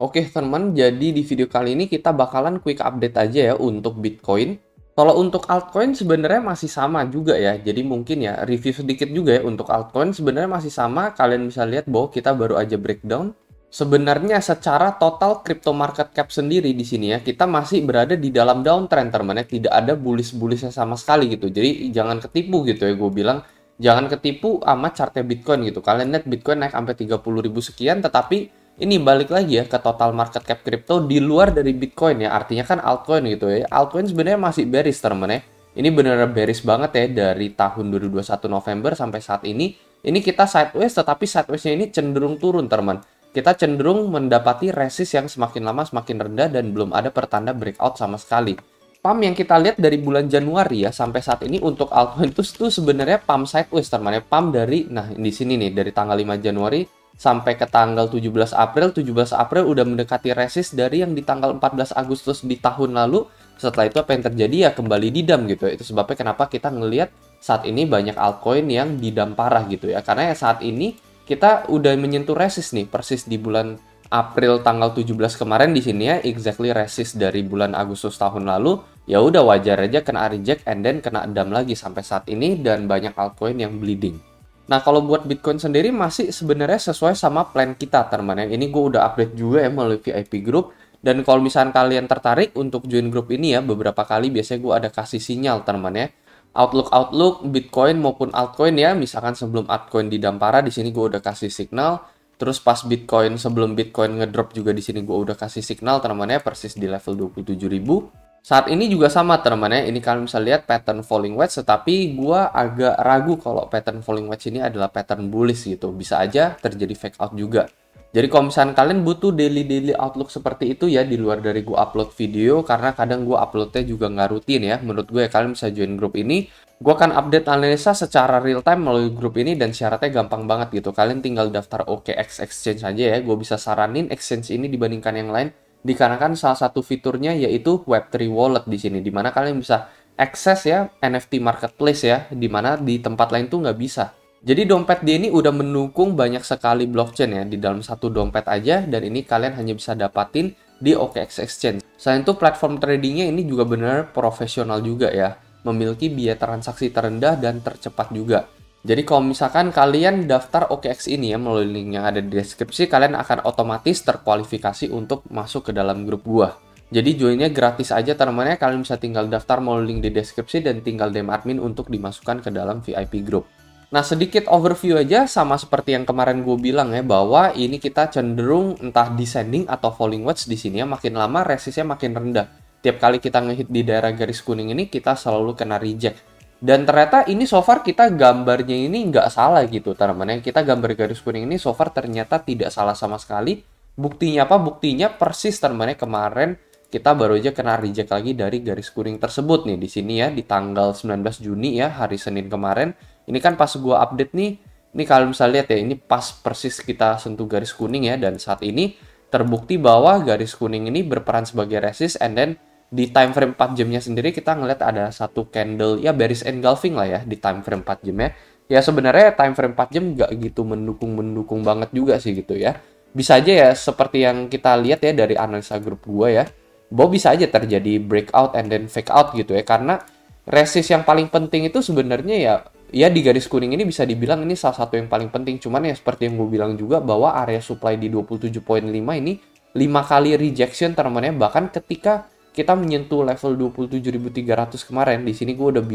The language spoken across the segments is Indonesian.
Oke teman, jadi di video kali ini kita bakalan quick update aja ya untuk Bitcoin. Kalau untuk altcoin sebenarnya masih sama juga ya. Jadi mungkin ya review sedikit juga ya untuk altcoin sebenarnya masih sama. Kalian bisa lihat bahwa kita baru aja breakdown. Sebenarnya secara total crypto market cap sendiri di sini ya, kita masih berada di dalam downtrend teman ya. Tidak ada bullish-bullishnya sama sekali gitu. Jadi jangan ketipu gitu ya gue bilang. Jangan ketipu sama chartnya Bitcoin gitu. Kalian lihat Bitcoin naik sampai 30.000 sekian, tetapi ini balik lagi ya ke total market cap crypto di luar dari Bitcoin ya. Artinya kan altcoin gitu ya. Altcoin sebenarnya masih bearish teman ya. Ini benar-benar bearish banget ya dari tahun 2021 November sampai saat ini. Ini kita sideways tetapi sidewaysnya ini cenderung turun teman. Kita cenderung mendapati resist yang semakin lama semakin rendah dan belum ada pertanda breakout sama sekali. Pump yang kita lihat dari bulan Januari ya sampai saat ini untuk altcoin itu sebenarnya pump sideways teman ya. Pump dari di sini nih dari tanggal 5 Januari sampai ke tanggal 17 April. 17 April udah mendekati resist dari yang di tanggal 14 Agustus di tahun lalu. Setelah itu apa yang terjadi ya kembali didam gitu ya. Itu sebabnya kenapa kita ngelihat saat ini banyak altcoin yang didam parah gitu ya. Karena ya saat ini kita udah menyentuh resist nih persis di bulan April tanggal 17 kemarin di sini ya, exactly resist dari bulan Agustus tahun lalu. Ya udah wajar aja kena reject and then kena dam lagi sampai saat ini dan banyak altcoin yang bleeding. Nah, kalau buat Bitcoin sendiri masih sebenarnya sesuai sama plan kita, teman ya. Ini gue udah update juga ya melalui VIP group. Dan kalau misalnya kalian tertarik untuk join grup ini ya, beberapa kali biasanya gue ada kasih sinyal, teman ya. Outlook Bitcoin maupun altcoin ya. Misalkan sebelum altcoin di Dampara, di sini gue udah kasih signal. Terus pas Bitcoin, sebelum Bitcoin ngedrop juga di sini gue udah kasih signal, teman ya, persis di level 27.000. Saat ini juga sama teman-teman ya, ini kalian bisa lihat pattern falling wedge, tetapi gua agak ragu kalau pattern falling wedge ini adalah pattern bullish gitu. Bisa aja terjadi fake out juga. Jadi kalau misalnya kalian butuh daily outlook seperti itu ya, di luar dari gua upload video, karena kadang gua uploadnya juga nggak rutin ya. Menurut gue ya, kalian bisa join grup ini. Gua akan update analisa secara real time melalui grup ini dan syaratnya gampang banget gitu. Kalian tinggal daftar OKX Exchange aja ya. Gue bisa saranin exchange ini dibandingkan yang lain dikarenakan salah satu fiturnya yaitu Web3 Wallet di sini, dimana kalian bisa akses ya NFT marketplace ya, dimana di tempat lain tuh nggak bisa. Jadi dompet dia ini udah mendukung banyak sekali blockchain ya di dalam satu dompet aja, dan ini kalian hanya bisa dapatin di OKX Exchange. Selain itu platform tradingnya ini juga benar profesional juga ya, memiliki biaya transaksi terendah dan tercepat juga. Jadi kalau misalkan kalian daftar OKX ini ya melalui link yang ada di deskripsi, kalian akan otomatis terkualifikasi untuk masuk ke dalam grup gua. Jadi joinnya gratis aja teman-teman ya, kalian bisa tinggal daftar melalui link di deskripsi dan tinggal DM admin untuk dimasukkan ke dalam VIP group. Nah, sedikit overview aja sama seperti yang kemarin gue bilang ya, bahwa ini kita cenderung entah descending atau falling wedge di sini ya, makin lama resistnya makin rendah. Tiap kali kita ngehit di daerah garis kuning ini, kita selalu kena reject. Dan ternyata ini so far kita gambarnya ini nggak salah gitu teman-teman. Kita gambar garis kuning ini so far ternyata tidak salah sama sekali. Buktinya apa? Buktinya persis teman-teman kemarin kita baru aja kena reject lagi dari garis kuning tersebut nih di sini ya di tanggal 19 Juni ya, hari Senin kemarin. Ini kan pas gua update nih, ini kalian bisa lihat ya, ini pas persis kita sentuh garis kuning ya, dan saat ini terbukti bahwa garis kuning ini berperan sebagai resist, and then di time frame 4 jamnya sendiri kita ngeliat ada satu candle ya bearish engulfing lah ya di time frame 4 jamnya. Ya sebenarnya time frame 4 jam nggak gitu mendukung banget juga sih gitu ya. Bisa aja ya seperti yang kita lihat ya dari analisa grup gua ya, bahwa bisa aja terjadi breakout and then fake out gitu ya, karena resist yang paling penting itu sebenarnya ya di garis kuning ini bisa dibilang ini salah satu yang paling penting. Cuman ya seperti yang gue bilang juga bahwa area supply di 27.5 ini 5 kali rejection teman-teman ya, bahkan ketika kita menyentuh level 27.300 kemarin, di sini gue udah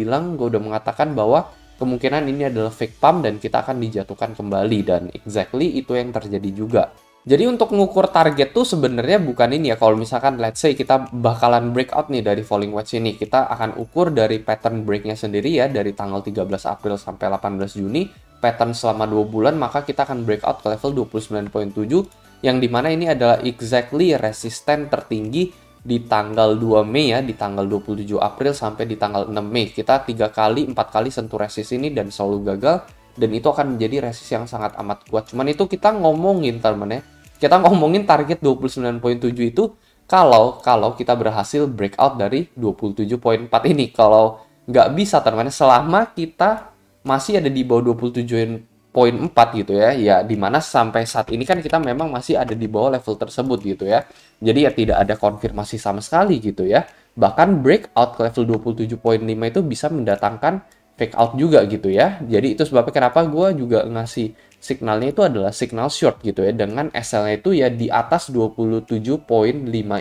mengatakan bahwa kemungkinan ini adalah fake pump dan kita akan dijatuhkan kembali, dan exactly itu yang terjadi juga. Jadi untuk mengukur target tuh sebenarnya bukan ini ya, kalau misalkan let's say kita bakalan breakout nih dari falling wedge ini, kita akan ukur dari pattern breaknya sendiri ya, dari tanggal 13 April sampai 18 Juni, pattern selama 2 bulan, maka kita akan breakout ke level 29.7, yang dimana ini adalah exactly resisten tertinggi di tanggal 2 Mei ya, di tanggal 27 April sampai di tanggal 6 Mei. Kita 4 kali sentuh resist ini dan selalu gagal, dan itu akan menjadi resist yang sangat amat kuat. Cuman itu kita ngomongin teman ya, kita ngomongin target 29.7 itu kalau kita berhasil breakout dari 27.4 ini. Kalau nggak bisa teman selama kita masih ada di bawah 27.4 gitu ya. Ya dimana sampai saat ini kan kita memang masih ada di bawah level tersebut gitu ya. Jadi ya tidak ada konfirmasi sama sekali gitu ya. Bahkan breakout ke level 27.5 itu bisa mendatangkan fake out juga gitu ya. Jadi itu sebabnya kenapa gue juga ngasih signalnya itu adalah signal short gitu ya. Dengan SL-nya itu ya di atas 27.5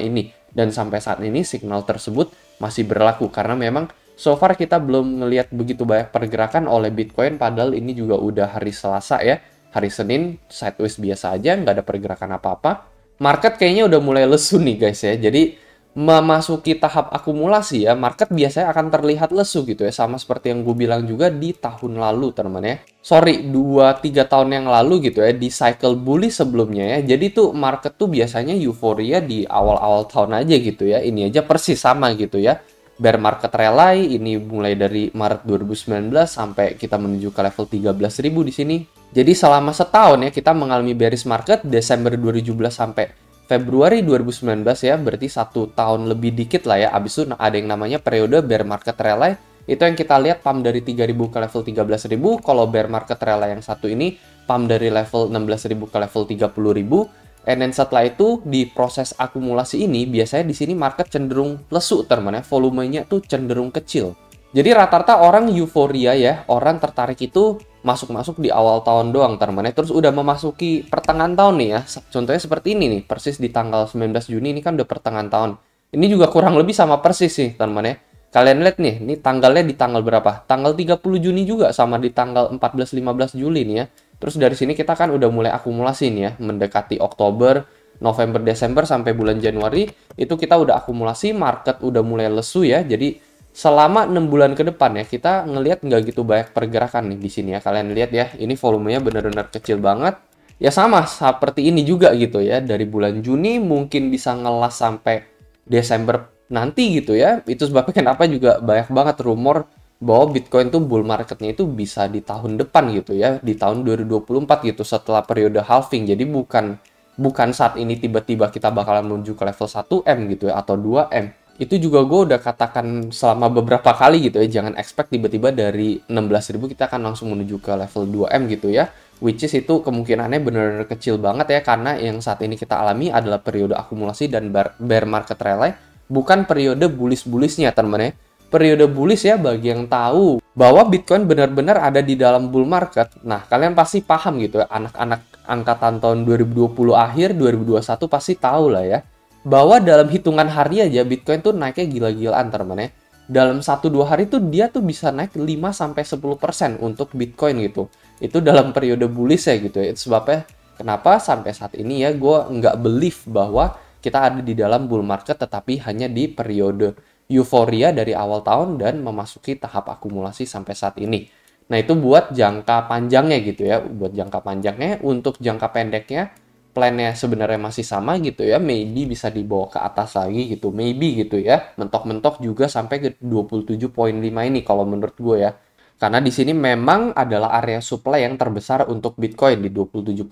ini. Dan sampai saat ini signal tersebut masih berlaku. Karena memang so far kita belum ngelihat begitu banyak pergerakan oleh Bitcoin. Padahal ini juga udah hari Selasa ya. Hari Senin sideways biasa aja, nggak ada pergerakan apa-apa. Market kayaknya udah mulai lesu nih guys ya. Jadi memasuki tahap akumulasi ya, market biasanya akan terlihat lesu gitu ya, sama seperti yang gue bilang juga di tahun lalu teman ya. Sorry, 2-3 tahun yang lalu gitu ya, di cycle bullish sebelumnya ya. Jadi tuh market tuh biasanya euforia di awal-awal tahun aja gitu ya. Ini aja persis sama gitu ya. Bear market rally ini mulai dari Maret 2019 sampai kita menuju ke level 13.000 di sini. Jadi selama setahun ya kita mengalami bearish market Desember 2017 sampai Februari 2019 ya, berarti 1 tahun lebih dikit lah ya. Abis itu ada yang namanya periode bear market rally. Itu yang kita lihat pump dari 3.000 ke level 13.000. Kalau bear market rally yang satu ini pump dari level 16.000 ke level 30.000. And then setelah itu di proses akumulasi ini biasanya di sini market cenderung lesu teman ya. Volumenya tuh cenderung kecil. Jadi rata-rata orang euforia ya, orang tertarik itu masuk-masuk di awal tahun doang teman-teman. Terus udah memasuki pertengahan tahun nih ya. Contohnya seperti ini nih, persis di tanggal 19 Juni ini kan udah pertengahan tahun. Ini juga kurang lebih sama persis sih teman-teman ya. Kalian lihat nih, ini tanggalnya di tanggal berapa? Tanggal 30 Juni juga sama di tanggal 14-15 Juli nih ya. Terus dari sini kita kan udah mulai akumulasi nih ya, mendekati Oktober, November, Desember sampai bulan Januari. Itu kita udah akumulasi, market udah mulai lesu ya. Jadi selama 6 bulan ke depan ya, kita ngelihat nggak gitu banyak pergerakan nih di sini ya. Kalian lihat ya, ini volumenya benar-benar kecil banget. Ya sama seperti ini juga gitu ya. Dari bulan Juni mungkin bisa ngelas sampai Desember nanti gitu ya. Itu sebabnya kenapa juga banyak banget rumor bahwa Bitcoin tuh bull marketnya itu bisa di tahun depan gitu ya. Di tahun 2024 gitu setelah periode halving. Jadi bukan saat ini tiba-tiba kita bakalan menuju ke level 1M gitu ya atau 2M. Itu juga gue udah katakan selama beberapa kali gitu ya, jangan expect tiba-tiba dari 16.000 kita akan langsung menuju ke level 2M gitu ya, which is itu kemungkinannya bener-bener kecil banget ya, karena yang saat ini kita alami adalah periode akumulasi dan bear market rally, bukan periode bullish-bullishnya teman-teman ya. Periode bullish ya, bagi yang tahu bahwa Bitcoin benar-benar ada di dalam bull market, nah kalian pasti paham gitu ya, anak-anak angkatan tahun 2020 akhir, 2021 pasti tahu lah ya, bahwa dalam hitungan hari aja Bitcoin tuh naiknya gila-gilaan teman-teman ya. Dalam 1-2 hari tuh dia tuh bisa naik 5-10% untuk Bitcoin gitu. Itu dalam periode bullish ya gitu ya. Itu sebabnya kenapa sampai saat ini ya gue nggak believe bahwa kita ada di dalam bull market, tetapi hanya di periode euforia dari awal tahun dan memasuki tahap akumulasi sampai saat ini. Nah itu buat jangka panjangnya gitu ya. Buat jangka panjangnya, untuk jangka pendeknya plannya sebenarnya masih sama gitu ya, maybe bisa dibawa ke atas lagi gitu, maybe gitu ya, mentok-mentok juga sampai ke 27.5 ini kalau menurut gue ya, karena di sini memang adalah area supply yang terbesar untuk Bitcoin di 27.5,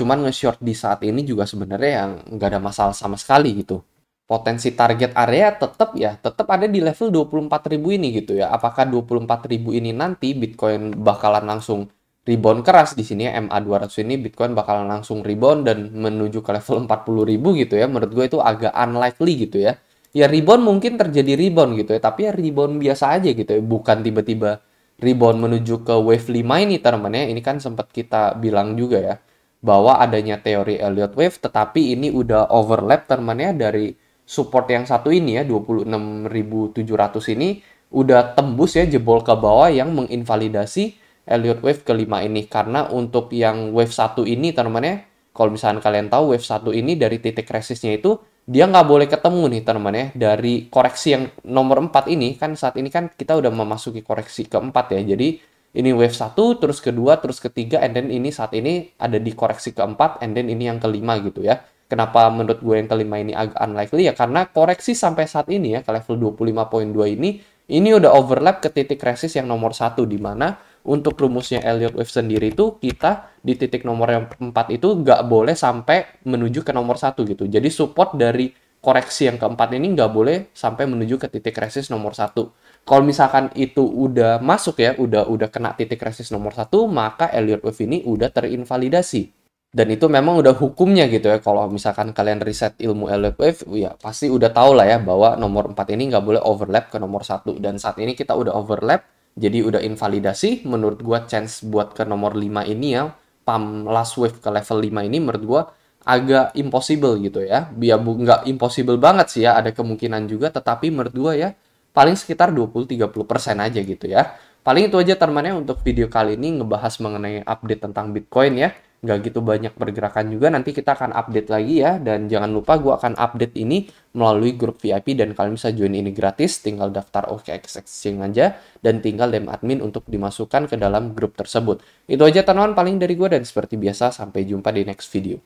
cuman nge-short di saat ini juga sebenarnya yang nggak ada masalah sama sekali gitu. Potensi target area tetap ada di level 24.000 ini gitu ya. Apakah 24.000 ini nanti Bitcoin bakalan langsung rebound keras di sini ya, MA200 ini Bitcoin bakalan langsung rebound dan menuju ke level 40.000 gitu ya. Menurut gue itu agak unlikely gitu ya. Ya rebound mungkin terjadi rebound gitu ya, tapi ya rebound biasa aja gitu ya. Bukan tiba-tiba rebound menuju ke wave 5 ini teman-teman ya. Ini kan sempat kita bilang juga ya, bahwa adanya teori Elliott Wave, tetapi ini udah overlap teman-teman ya, dari support yang satu ini ya, 26.700 ini udah tembus ya, jebol ke bawah yang menginvalidasi Elliott Wave kelima ini. Karena untuk yang wave 1 ini teman-teman ya, kalau misalnya kalian tahu wave 1 ini dari titik resistnya itu dia nggak boleh ketemu nih teman-teman ya. Dari koreksi yang nomor 4 ini kan saat ini kan kita udah memasuki koreksi keempat ya. Jadi ini wave 1, terus kedua, terus ketiga, and then ini saat ini ada di koreksi keempat, and then ini yang kelima gitu ya. Kenapa menurut gue yang kelima ini agak unlikely ya, karena koreksi sampai saat ini ya ke level 25.2 ini udah overlap ke titik resist yang nomor 1, di mana untuk rumusnya Elliott Wave sendiri itu kita di titik nomor yang 4 itu nggak boleh sampai menuju ke nomor 1 gitu. Jadi support dari koreksi yang keempat ini nggak boleh sampai menuju ke titik resist nomor 1. Kalau misalkan itu udah masuk ya, udah kena titik resist nomor satu, maka Elliott Wave ini udah terinvalidasi. Dan itu memang udah hukumnya gitu ya. Kalau misalkan kalian riset ilmu Elliott Wave, ya pasti udah tahu lah ya bahwa nomor 4 ini nggak boleh overlap ke nomor satu. Dan saat ini kita udah overlap, jadi udah invalidasi. Menurut gua chance buat ke nomor 5 ini ya, pump last wave ke level 5 ini menurut gua agak impossible gitu ya. Biar nggak impossible banget sih ya, ada kemungkinan juga, tetapi menurut gua ya paling sekitar 20-30% aja gitu ya. Paling itu aja teman-teman untuk video kali ini ngebahas mengenai update tentang Bitcoin ya. Nggak gitu banyak pergerakan juga, nanti kita akan update lagi ya. Dan jangan lupa gue akan update ini melalui grup VIP dan kalian bisa join ini gratis. Tinggal daftar OKX Exchange aja dan tinggal DM admin untuk dimasukkan ke dalam grup tersebut. Itu aja teman-teman paling dari gue dan seperti biasa sampai jumpa di next video.